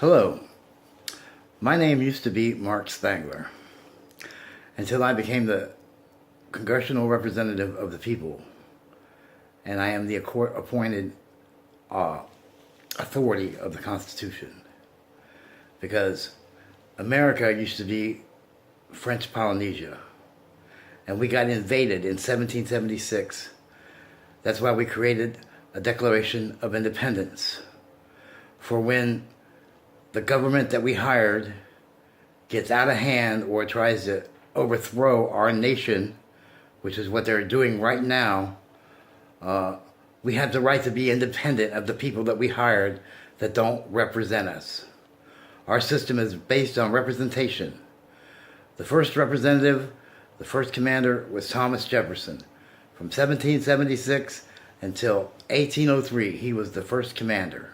Hello, my name used to be Mark Spangler until I became the congressional representative of the people, and I am the court-appointed authority of the Constitution, because America used to be French Polynesia, and we got invaded in 1776. That's why we created a Declaration of Independence, for when the government that we hired gets out of hand or tries to overthrow our nation, which is what they're doing right now, we have the right to be independent of the people that we hired that don't represent us. Our system is based on representation. The first representative, the first commander, was Thomas Jefferson. From 1776 until 1803, he was the first commander.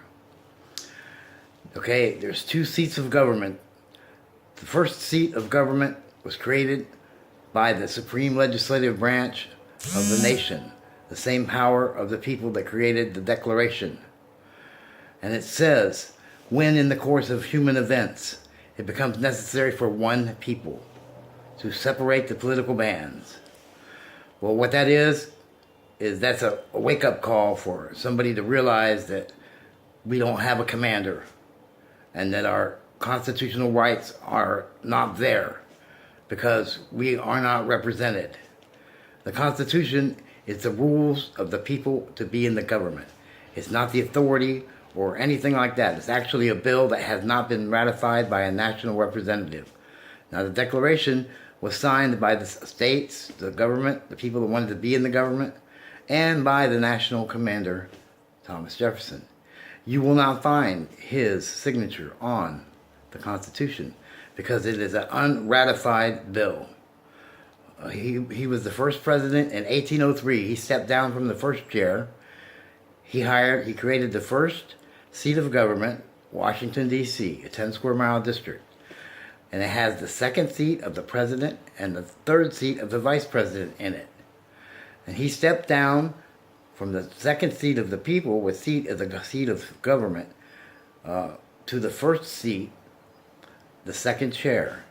Okay, there's two seats of government. The first seat of government was created by the supreme legislative branch of the nation, the same power of the people that created the Declaration. And it says, when in the course of human events it becomes necessary for one people to separate the political bands. Well, what that is that's a wake-up call for somebody to realize that we don't have a commander, and that our constitutional rights are not there because we are not represented. The Constitution is the rules of the people to be in the government. It's not the authority or anything like that. It's actually a bill that has not been ratified by a national representative. Now, the Declaration was signed by the states, the government, the people that wanted to be in the government, and by the national commander, Thomas Jefferson. You will not find his signature on the Constitution because it is an unratified bill. He was the first president in 1803. He stepped down from the first chair. He created the first seat of government, Washington, D.C., a 10 square mile district. And it has the second seat of the president and the third seat of the vice president in it. And he stepped down from the second seat of the people, with seat as a seat of government, to the first seat, the second chair.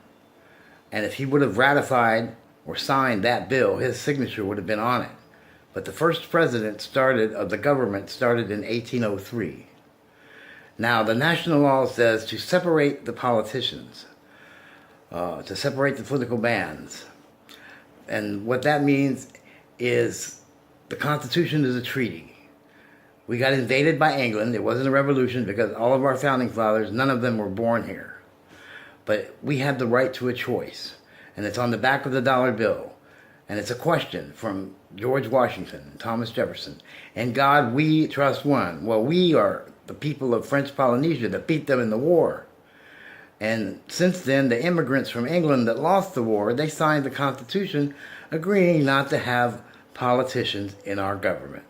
And if he would have ratified or signed that bill, his signature would have been on it. But the first president of the government started in 1803. Now, the national law says to separate the politicians, to separate the political bands. And what that means is the Constitution is a treaty. We got invaded by England. It wasn't a revolution because all of our founding fathers, none of them were born here. But we have the right to a choice. And it's on the back of the dollar bill. And it's a question from George Washington and Thomas Jefferson. In God we trust one. Well, we are the people of French Polynesia that beat them in the war. And since then, the immigrants from England that lost the war, they signed the Constitution agreeing not to have politicians in our government.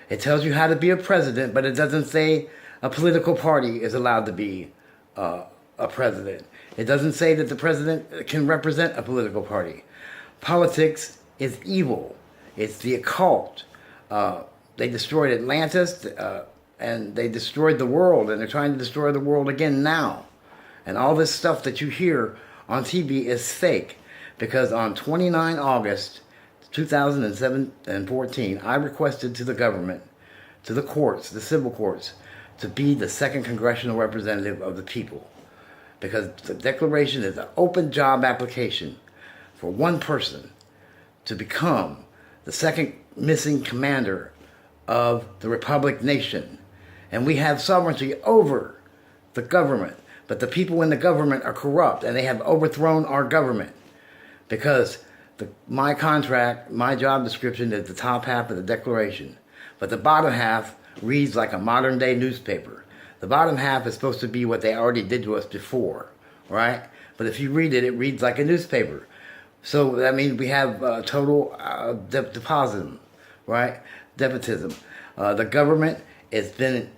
It tells you how to be a president, but it doesn't say a political party is allowed to be a president. It doesn't say that the president can represent a political party. Politics is evil. It's the occult. They destroyed Atlantis, and they destroyed the world, and they're trying to destroy the world again now. And all this stuff that you hear on TV is fake, because on 29 August 2014, I requested to the government, to the courts, the civil courts, to be the second congressional representative of the people. Because the Declaration is an open job application for one person to become the second missing commander of the Republic nation. And we have sovereignty over the government. But the people in the government are corrupt, and they have overthrown our government. Because my contract, my job description is the top half of the Declaration. But the bottom half reads like a modern day newspaper. The bottom half is supposed to be what they already did to us before, right? But if you read it, it reads like a newspaper. So that means we have total despotism, right? Despotism. The government has been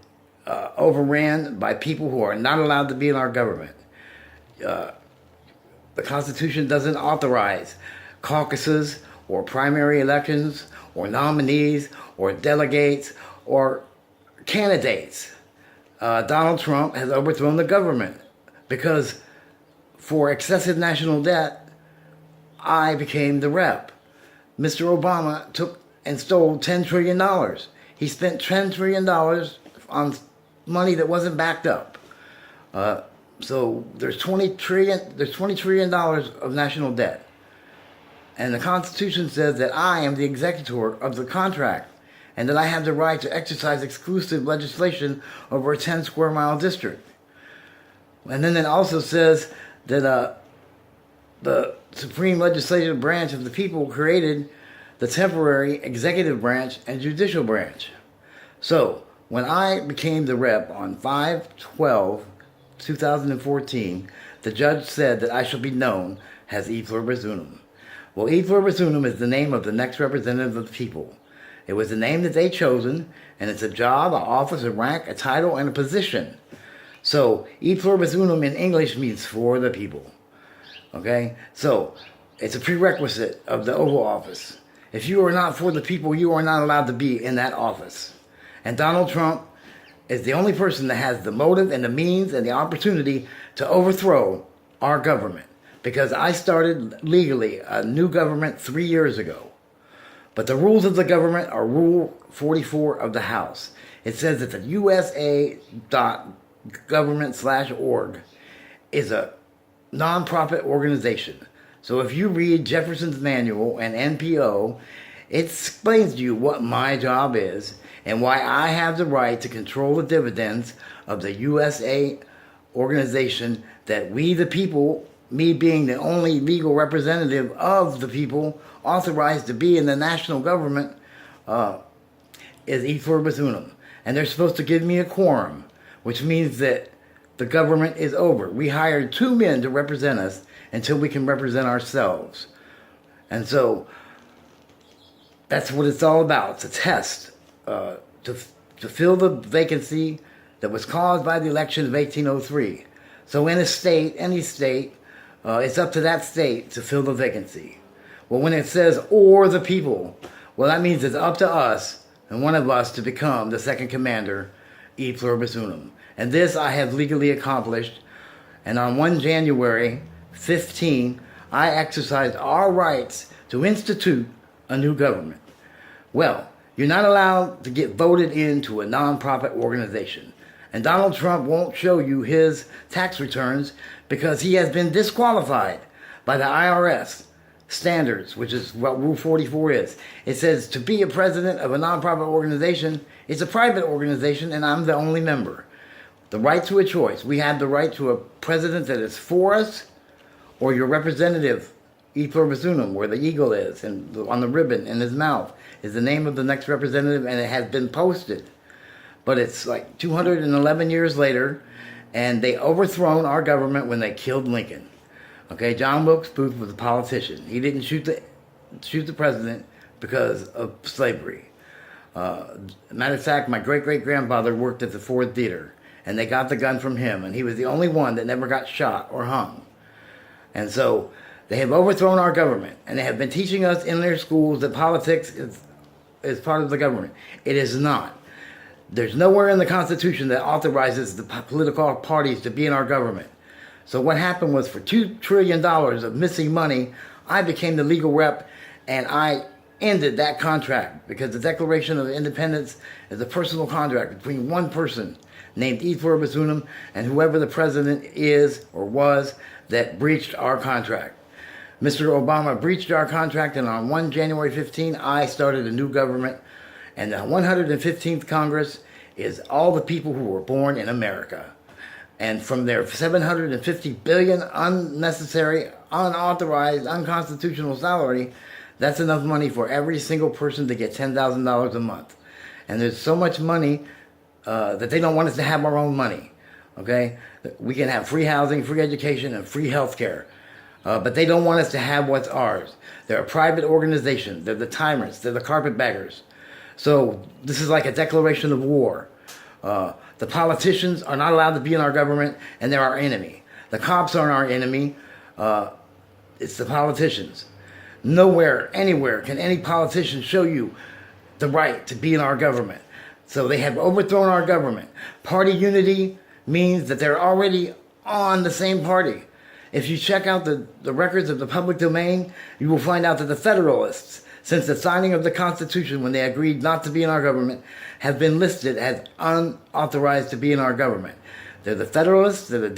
overran by people who are not allowed to be in our government. The Constitution doesn't authorize caucuses or primary elections or nominees or delegates or candidates. Donald Trump has overthrown the government because for excessive national debt, I became the rep. Mr. Obama took and stole $10 trillion. He spent $10 trillion on money that wasn't backed up. So there's $20 trillion of national debt. And the Constitution says that I am the executor of the contract and that I have the right to exercise exclusive legislation over a 10 square mile district. And then it also says that the supreme legislative branch of the people created the temporary executive branch and judicial branch. So when I became the rep on 5/12/2014, the judge said that I shall be known as epluribus unum. Well, epluribus unum is the name of the next representative of the people. It was the name that they chosen, and it's a job, an office, a rank, a title, and a position. So epluribus unum in English means for the people. Okay? So it's a prerequisite of the Oval Office. If you are not for the people, you are not allowed to be in that office. And Donald Trump is the only person that has the motive and the means and the opportunity to overthrow our government. Because I started legally a new government 3 years ago. But the rules of the government are Rule 44 of the House. It says that the USA.government/org is a non-profit organization. So if you read Jefferson's Manual and NPO, it explains to you what my job is and why I have the right to control the dividends of the USA organization that we the people, me being the only legal representative of the people authorized to be in the national government, is epluribus unum. And they're supposed to give me a quorum, which means that the government is over. We hired 2 men to represent us until we can represent ourselves. And so that's what it's all about. It's a test to fill the vacancy that was caused by the election of 1803. So in a state, any state, it's up to that state to fill the vacancy. Well, when it says, or the people, well, that means it's up to us and one of us to become the second commander, e pluribus unum. And this I have legally accomplished. And on 1 January 15, I exercised our rights to institute a new government. Well, you're not allowed to get voted into a non-profit organization. And Donald Trump won't show you his tax returns because he has been disqualified by the IRS standards, which is what Rule 44 is. It says to be a president of a nonprofit organization, it's a private organization, and I'm the only member. The right to a choice. We have the right to a president that is for us, or your representative, e pluribus unum, where the eagle is, and on the ribbon in his mouth is the name of the next representative, and it has been posted. But it's like 211 years later, and they overthrown our government when they killed Lincoln. Okay, John Wilkes Booth was a politician. He didn't shoot the president because of slavery. Matter of fact, my great-great-grandfather worked at the Ford Theater, and they got the gun from him, and he was the only one that never got shot or hung. And so they have overthrown our government, and they have been teaching us in their schools that politics is part of the government. It is not. There's nowhere in the Constitution that authorizes the political parties to be in our government. So what happened was for $2 trillion of missing money, I became the legal rep, and I ended that contract because the Declaration of Independence is a personal contract between one person named e pluribus unum and whoever the president is or was that breached our contract. Mr. Obama breached our contract, and on 1 January 15, I started a new government, and the 115th Congress is all the people who were born in America. And from their $750 billion unnecessary, unauthorized, unconstitutional salary, that's enough money for every single person to get $10,000 a month. And there's so much money that they don't want us to have our own money. Okay? We can have free housing, free education, and free health care. But they don't want us to have what's ours. They're a private organization. They're the tyrants. They're the carpetbaggers. So this is like a declaration of war. The politicians are not allowed to be in our government, and they're our enemy. The cops aren't our enemy. It's the politicians. Nowhere, anywhere can any politician show you the right to be in our government. So they have overthrown our government. Party unity means that they're already on the same party. If you check out the records of the public domain, you will find out that the Federalists, since the signing of the Constitution when they agreed not to be in our government, have been listed as unauthorized to be in our government. They're the Federalists, they're the